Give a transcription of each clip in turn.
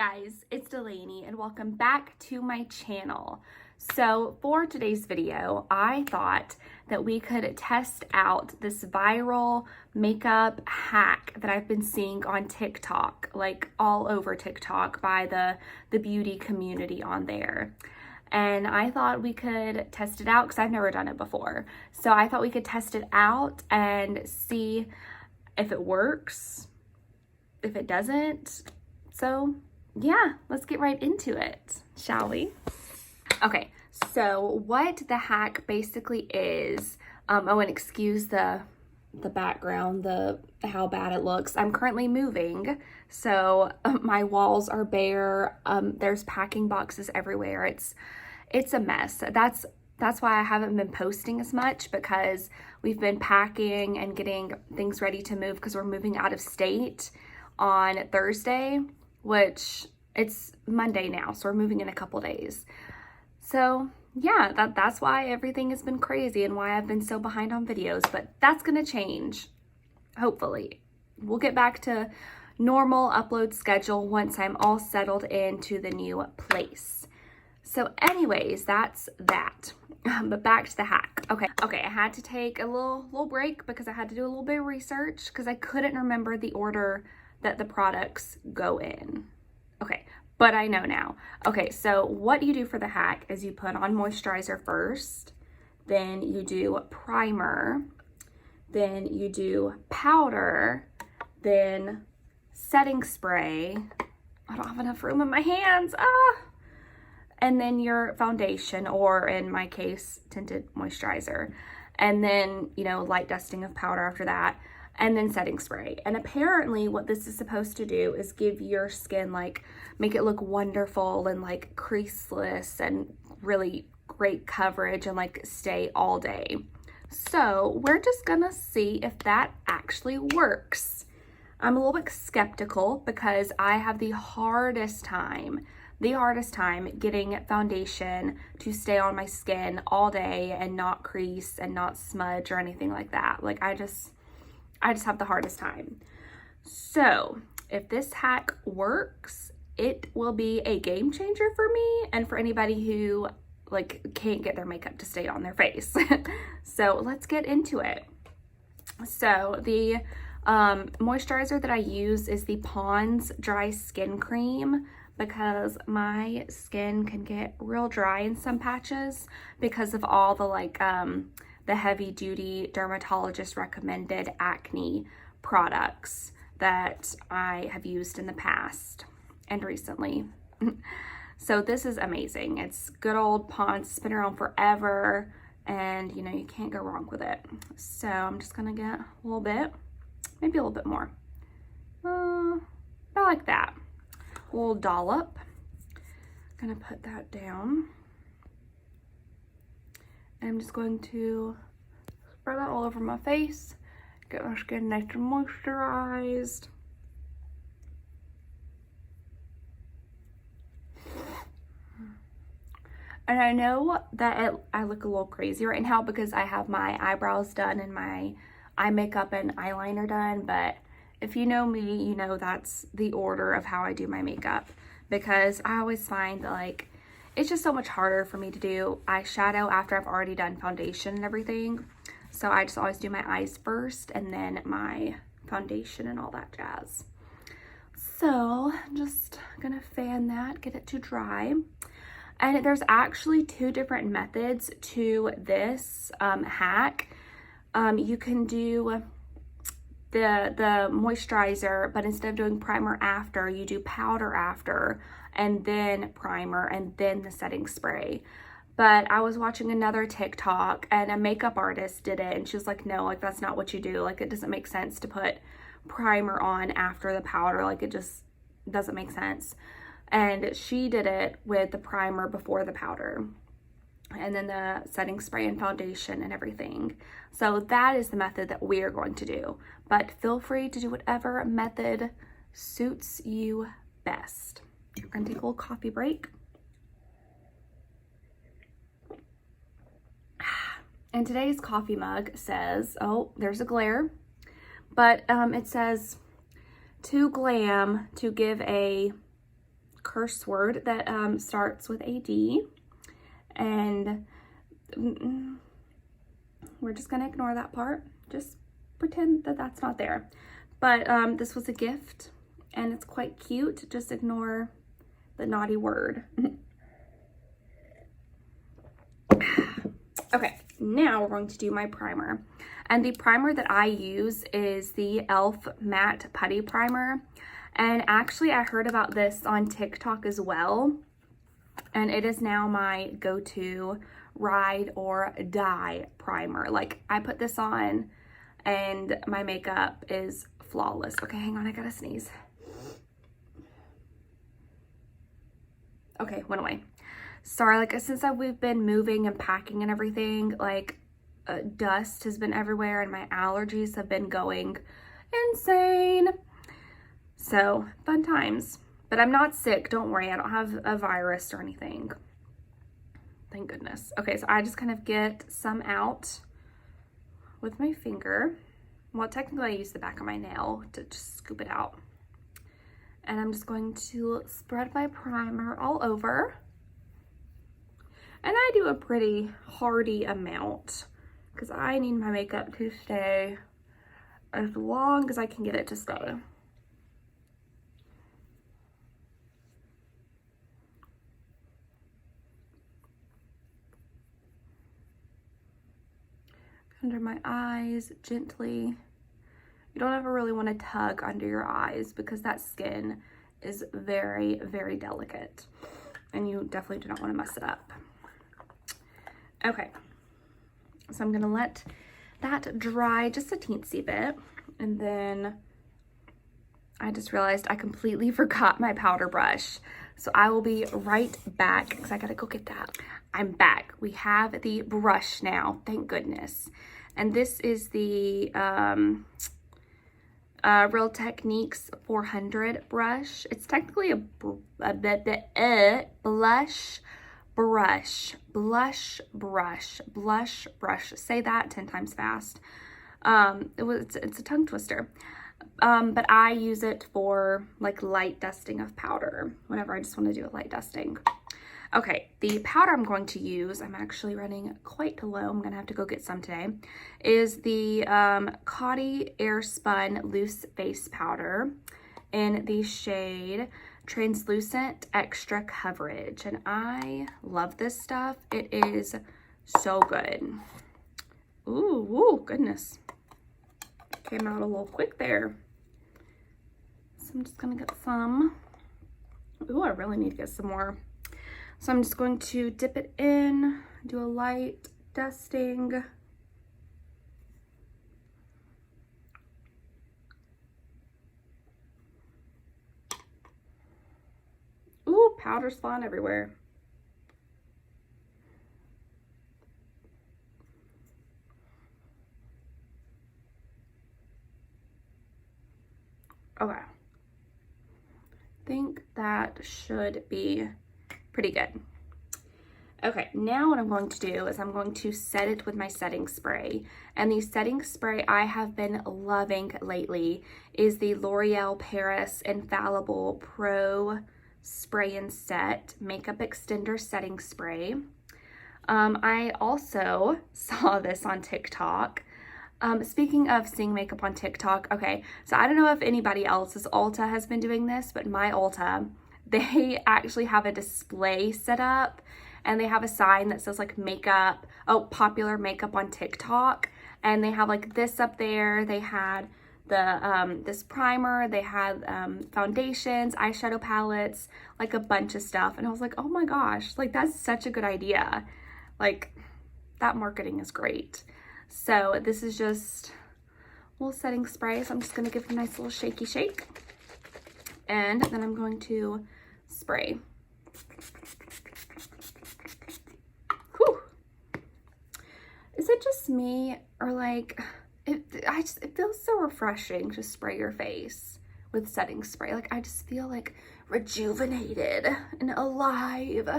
guys, it's Delaney and welcome back to my channel. So for today's video, I thought that we could test out this viral makeup hack that I've been seeing on TikTok, like all over TikTok by the beauty community on there. And I thought we could test it out because I've never done it before. So I thought we could test it out and see if it works, if it doesn't. So yeah, let's get right into it, shall we? Okay, so what the hack basically is, oh, and excuse the background, how bad it looks. I'm currently moving, so my walls are bare. There's packing boxes everywhere. It's a mess. That's why I haven't been posting as much, because we've been packing and getting things ready to move because we're moving out of state on Thursday, which it's Monday now, so we're moving in a couple days. So yeah, that's why everything has been crazy and why I've been so behind on videos, but that's gonna change, hopefully. We'll get back to normal upload schedule once I'm all settled into the new place. So anyways, that's that. But back to the hack. Okay, I had to take a little break because I had to do a little bit of research because I couldn't remember the order that the products go in. Okay, but I know now. Okay, so what you do for the hack is you put on moisturizer first, then you do primer, then you do powder, then setting spray. I don't have enough room in my hands. And then your foundation, or in my case, tinted moisturizer. And then, light dusting of powder after that. And then setting spray. And apparently what this is supposed to do is give your skin, make it look wonderful and creaseless and really great coverage and stay all day. So we're just gonna see if that actually works. I'm a little bit skeptical because I have the hardest time getting foundation to stay on my skin all day and not crease and not smudge or anything like that. I just have the hardest time. So if this hack works, it will be a game changer for me and for anybody who can't get their makeup to stay on their face. So let's get into it. So the moisturizer that I use is the Pond's Dry Skin Cream, because my skin can get real dry in some patches because of all the heavy duty dermatologist recommended acne products that I have used in the past and recently. So this is amazing. It's good old Pond's. It's been around forever and you can't go wrong with it. So I'm just gonna get a little bit, maybe a little bit more. About like that. A little dollop. Gonna put that down. I'm just going to spread that all over my face, get my skin nice and moisturized. And I know that I look a little crazy right now because I have my eyebrows done and my eye makeup and eyeliner done, but if you know me, you know that's the order of how I do my makeup, because I always find that it's just so much harder for me to do eyeshadow after I've already done foundation and everything. So I just always do my eyes first and then my foundation and all that jazz. So I'm just gonna fan that, get it to dry. And there's actually two different methods to this hack. You can do the moisturizer, but instead of doing primer after, you do powder after, and then primer, and then the setting spray. But I was watching another TikTok and a makeup artist did it, and she was like, no, that's not what you do. It doesn't make sense to put primer on after the powder. It just doesn't make sense. And she did it with the primer before the powder, and then the setting spray and foundation and everything. So that is the method that we are going to do. But feel free to do whatever method suits you best. We're gonna take a little coffee break. And today's coffee mug says, oh, there's a glare, but it says, "To glam, to give a curse word that starts with a D, and we're just gonna ignore that part. Just pretend that that's not there. But this was a gift, and it's quite cute. Just ignore the naughty word. Okay, now we're going to do my primer. And the primer that I use is the e.l.f. Matte Putty Primer. And actually, I heard about this on TikTok as well. And it is now my go-to ride or die primer. Like, I put this on and my makeup is flawless. Okay, hang on, I gotta sneeze. Okay, went away. Sorry, like, since we've been moving and packing and everything, like, dust has been everywhere and my allergies have been going insane. So, fun times. But I'm not sick, don't worry. I don't have a virus or anything. Thank goodness. Okay, so I just kind of get some out with my finger. Well, technically I use the back of my nail to just scoop it out. And I'm just going to spread my primer all over. And I do a pretty hearty amount because I need my makeup to stay as long as I can get it to stay. Under my eyes, gently. You don't ever really want to tug under your eyes because that skin is very, very delicate. And you definitely do not want to mess it up. Okay, so I'm gonna let that dry just a teensy bit, and then I just realized I completely forgot my powder brush. So I will be right back because I gotta go get that. I'm back. We have the brush now, thank goodness. And this is the Real Techniques 400 brush. It's technically a blush brush. Say that 10 times fast. It's a tongue twister. But I use it for like light dusting of powder whenever I just want to do a light dusting. Okay, the powder I'm going to use, I'm actually running quite low, I'm gonna have to go get some today, is the Coty Airspun Loose Face Powder in the shade Translucent Extra Coverage. And I love this stuff. It is so good. Ooh, goodness. Came out a little quick there. So I'm just gonna get some. Ooh, I really need to get some more. So I'm just going to dip it in, do a light dusting. Ooh, powder's flying everywhere. Okay. I think that should be pretty good. Okay, now what I'm going to do is I'm going to set it with my setting spray. And the setting spray I have been loving lately is the L'Oreal Paris Infallible Pro Spray and Set Makeup Extender Setting Spray. I also saw this on TikTok. Speaking of seeing makeup on TikTok, okay, so I don't know if anybody else's Ulta has been doing this, but my Ulta, they actually have a display set up and they have a sign that says like makeup, popular makeup on TikTok. And they have like this up there. They had the this primer, they had foundations, eyeshadow palettes, like a bunch of stuff. And I was like, oh my gosh, like that's such a good idea. Like that marketing is great. So this is just a little setting spray. So I'm just gonna give it a nice little shaky shake. And then I'm going to spray. Whew. Is it just me or like, it feels so refreshing to spray your face with setting spray. Like I just feel like rejuvenated and alive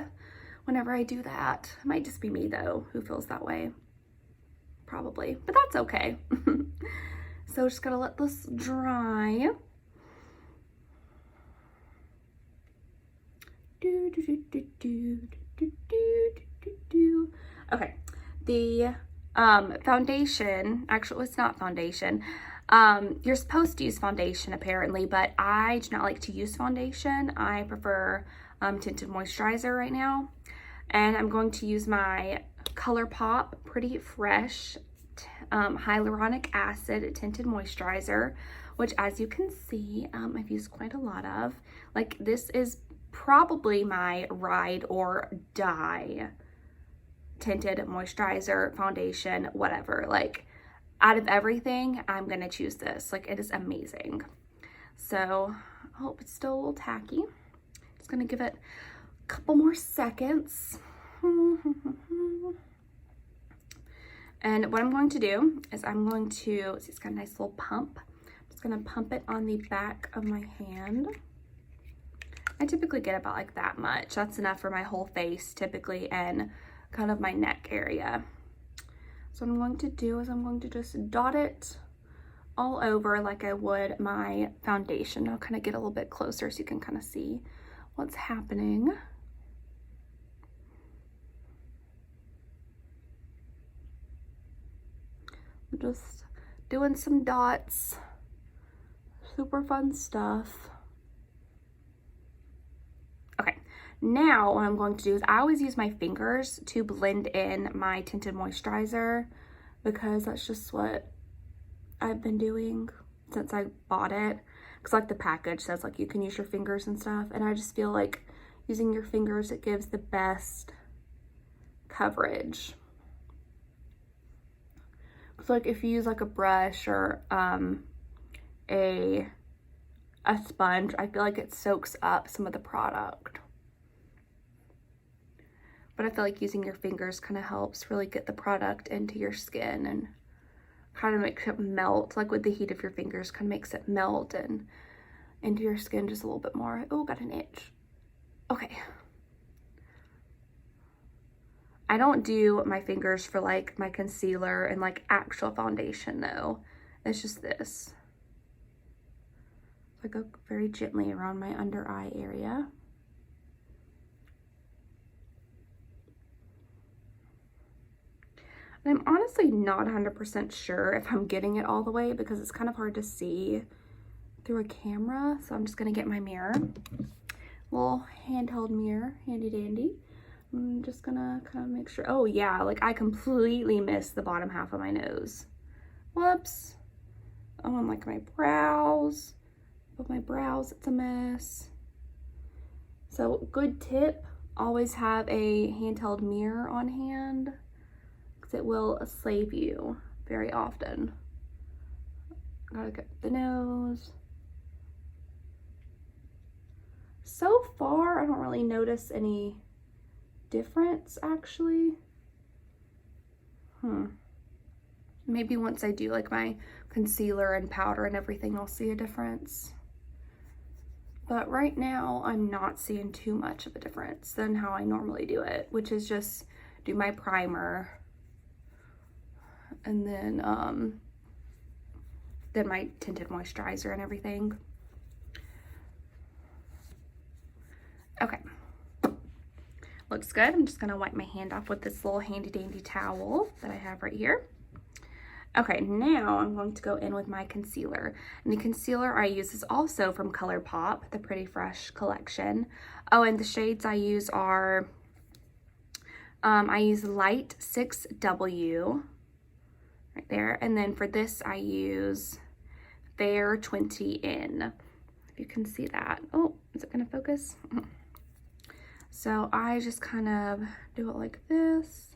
whenever I do that. It might just be me though who feels that way. Probably, but that's okay. So just gotta let this dry. Okay, the foundation, actually it's not foundation. You're supposed to use foundation apparently, but I do not like to use foundation. I prefer tinted moisturizer right now. And I'm going to use my ColourPop Pretty Fresh Hyaluronic Acid Tinted Moisturizer, which as you can see, I've used quite a lot of. Like, this is probably my ride or die tinted moisturizer, foundation, whatever. Like, out of everything, I'm gonna choose this. Like, it is amazing. So I hope it's still a little tacky. Just gonna give it a couple more seconds. And what I'm going to do is I'm going to, see, it's got a nice little pump. I'm just gonna pump it on the back of my hand. I typically get about like that much. That's enough for my whole face typically, and kind of my neck area. So what I'm going to do is I'm going to just dot it all over like I would my foundation. I'll kind of get a little bit closer so you can kind of see what's happening. I'm just doing some dots. Super fun stuff. Okay, now what I'm going to do is I always use my fingers to blend in my tinted moisturizer because that's just what I've been doing since I bought it. Because like the package says like you can use your fingers and stuff, and I just feel like using your fingers, it gives the best coverage. So like if you use like a brush or a sponge, I feel like it soaks up some of the product. But I feel like using your fingers kind of helps really get the product into your skin and kind of makes it melt. Like with the heat of your fingers, kind of makes it melt and into your skin just a little bit more. Oh, got an itch. Okay. I don't do my fingers for like my concealer and like actual foundation though. It's just this. So I go very gently around my under eye area. And I'm honestly not 100% sure if I'm getting it all the way because it's kind of hard to see through a camera. So I'm just gonna get my mirror. Little handheld mirror, handy dandy. I'm just gonna kind of make sure. Oh yeah, like I completely missed the bottom half of my nose. Whoops. Oh, and like my brows. Above my brows, it's a mess. So good tip, always have a handheld mirror on hand because it will save you very often. Gotta get the nose. So far, I don't really notice any difference actually. Maybe once I do like my concealer and powder and everything, I'll see a difference. But right now, I'm not seeing too much of a difference than how I normally do it, which is just do my primer and then my tinted moisturizer and everything. Okay. Looks good. I'm just gonna wipe my hand off with this little handy dandy towel that I have right here. Okay, now I'm going to go in with my concealer. And the concealer I use is also from ColourPop, the Pretty Fresh collection. Oh, and the shades I use are, I use Light 6W, right there. And then for this, I use Fair 20N, if you can see that. Oh, is it gonna focus? So I just kind of do it like this.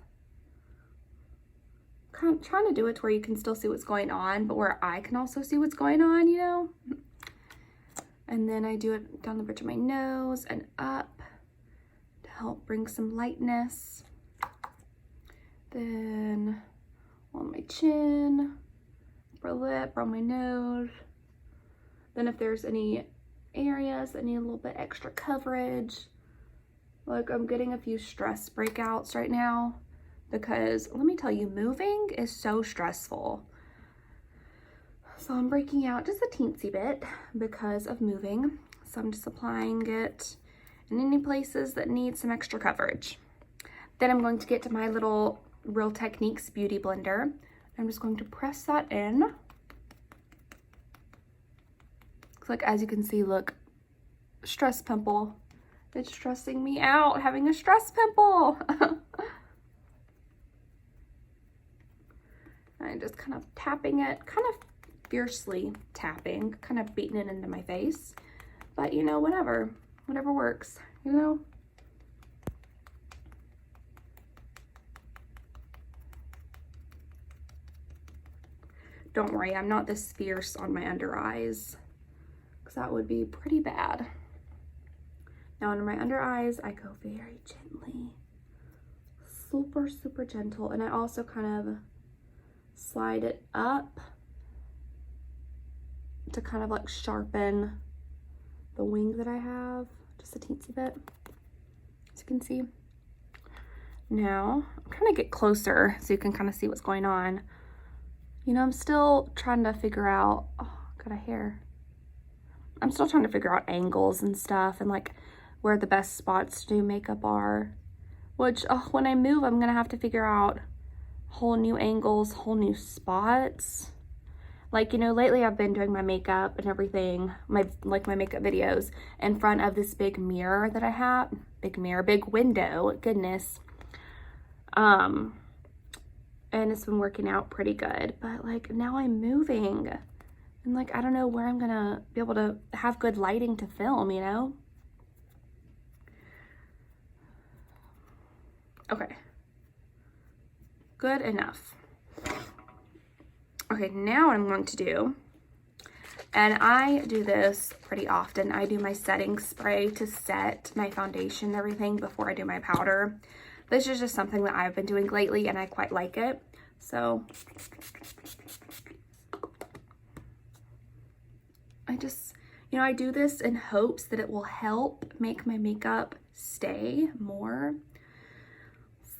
Kind of trying to do it to where you can still see what's going on, but where I can also see what's going on, you know? And then I do it down the bridge of my nose and up to help bring some lightness. Then on my chin, upper lip, on my nose. Then if there's any areas that need a little bit extra coverage, like I'm getting a few stress breakouts right now. Because let me tell you, moving is so stressful. So I'm breaking out just a teensy bit because of moving. So I'm just applying it and any places that need some extra coverage. Then I'm going to get to my little Real Techniques Beauty Blender. I'm just going to press that in. Like, as you can see, look, stress pimple. It's stressing me out having a stress pimple. I'm just kind of tapping it, kind of fiercely tapping, kind of beating it into my face. But you know, whatever works, you know? Don't worry, I'm not this fierce on my under eyes, because that would be pretty bad. Now under my under eyes, I go very gently, super, super gentle. And I also kind of slide it up to kind of like sharpen the wing that I have, just a teensy bit, as you can see. Now, I'm trying to get closer so you can kind of see what's going on. You know, I'm still trying to figure out, oh, got a hair. I'm still trying to figure out angles and stuff, and like where the best spots to do makeup are, which when I move, I'm gonna have to figure out whole new angles, whole new spots. Like, you know, lately I've been doing my makeup and everything, my makeup videos in front of this big mirror that I have. Big mirror, big window, goodness. And it's been working out pretty good, but like now I'm moving and like I don't know where I'm gonna be able to have good lighting to film, you know? Okay, good enough. Okay, now what I'm going to do, and I do this pretty often, I do my setting spray to set my foundation and everything before I do my powder. This is just something that I've been doing lately and I quite like it. So I just, you know, I do this in hopes that it will help make my makeup stay more.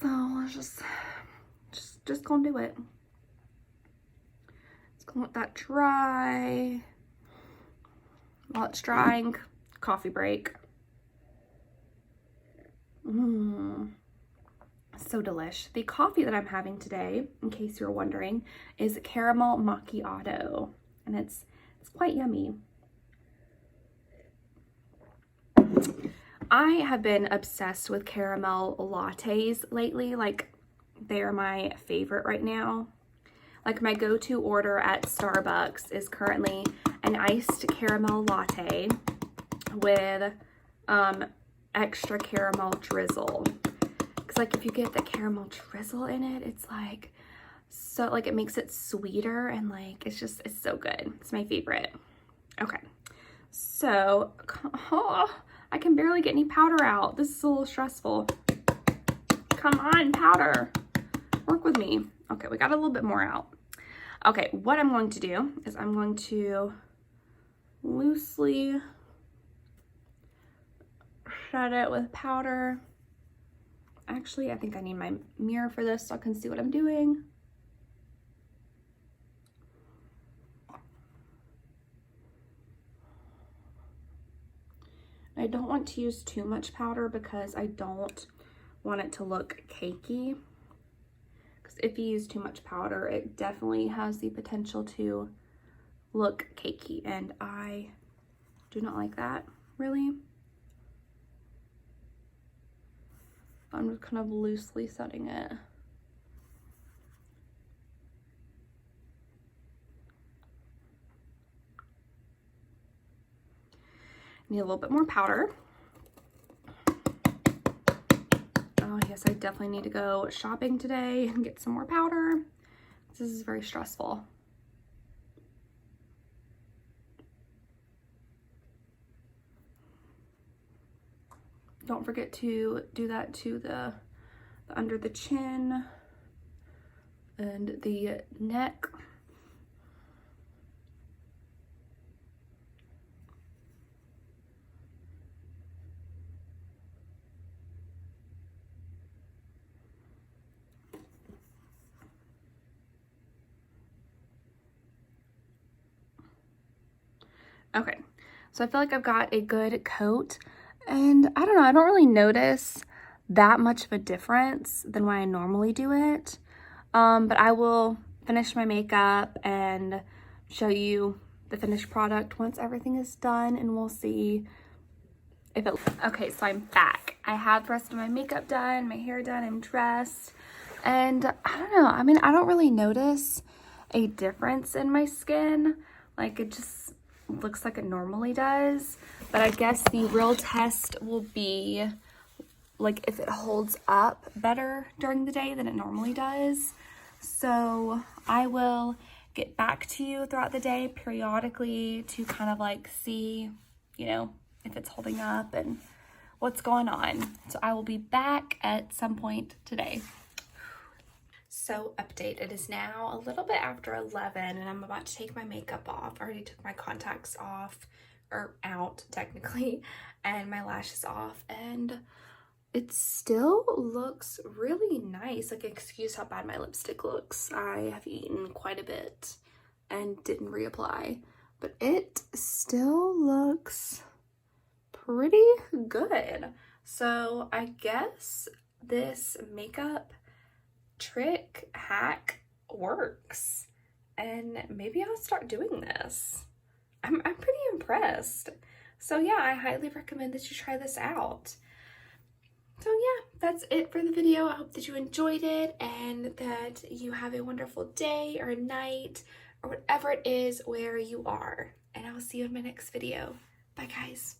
So let's just gonna do it. Just gonna let that dry. While it's drying, coffee break. So delish. The coffee that I'm having today, in case you're wondering, is caramel macchiato, and it's quite yummy. I have been obsessed with caramel lattes lately. Like, they're my favorite right now. Like, my go-to order at Starbucks is currently an iced caramel latte with extra caramel drizzle. Because like if you get the caramel drizzle in it, it's like so, like it makes it sweeter, and like it's so good. It's my favorite. Okay, so I can barely get any powder out. This is a little stressful. Come on, powder, work with me. Okay, we got a little bit more out. Okay, what I'm going to do is I'm going to loosely set it with powder. Actually, I think I need my mirror for this so I can see what I'm doing. I don't want to use too much powder because I don't want it to look cakey. Because if you use too much powder, it definitely has the potential to look cakey, and I do not like that, really. I'm just kind of loosely setting it. Need a little bit more powder. Oh yes, I definitely need to go shopping today and get some more powder. This is very stressful. Don't forget to do that to the under the chin and the neck. Okay, so I feel like I've got a good coat. And I don't know, I don't really notice that much of a difference than when I normally do it. But I will finish my makeup and show you the finished product once everything is done, and we'll see if it... Okay, so I'm back. I have the rest of my makeup done, my hair done, I'm dressed, and I don't know, I mean, I don't really notice a difference in my skin. Like, it just looks like it normally does. But I guess the real test will be like if it holds up better during the day than it normally does. So I will get back to you throughout the day periodically to kind of like see, you know, if it's holding up and what's going on. So I will be back at some point today. So update, it is now a little bit after 11 and I'm about to take my makeup off. I already took my contacts off, or out technically, and my lashes off, and it still looks really nice. Like, excuse how bad my lipstick looks. I have eaten quite a bit and didn't reapply, but it still looks pretty good. So I guess this makeup trick hack works, and maybe I'll start doing this. I'm pretty impressed. So yeah, I highly recommend that you try this out. So yeah, that's it for the video. I hope that you enjoyed it and that you have a wonderful day or night or whatever it is where you are. And I will see you in my next video. Bye guys.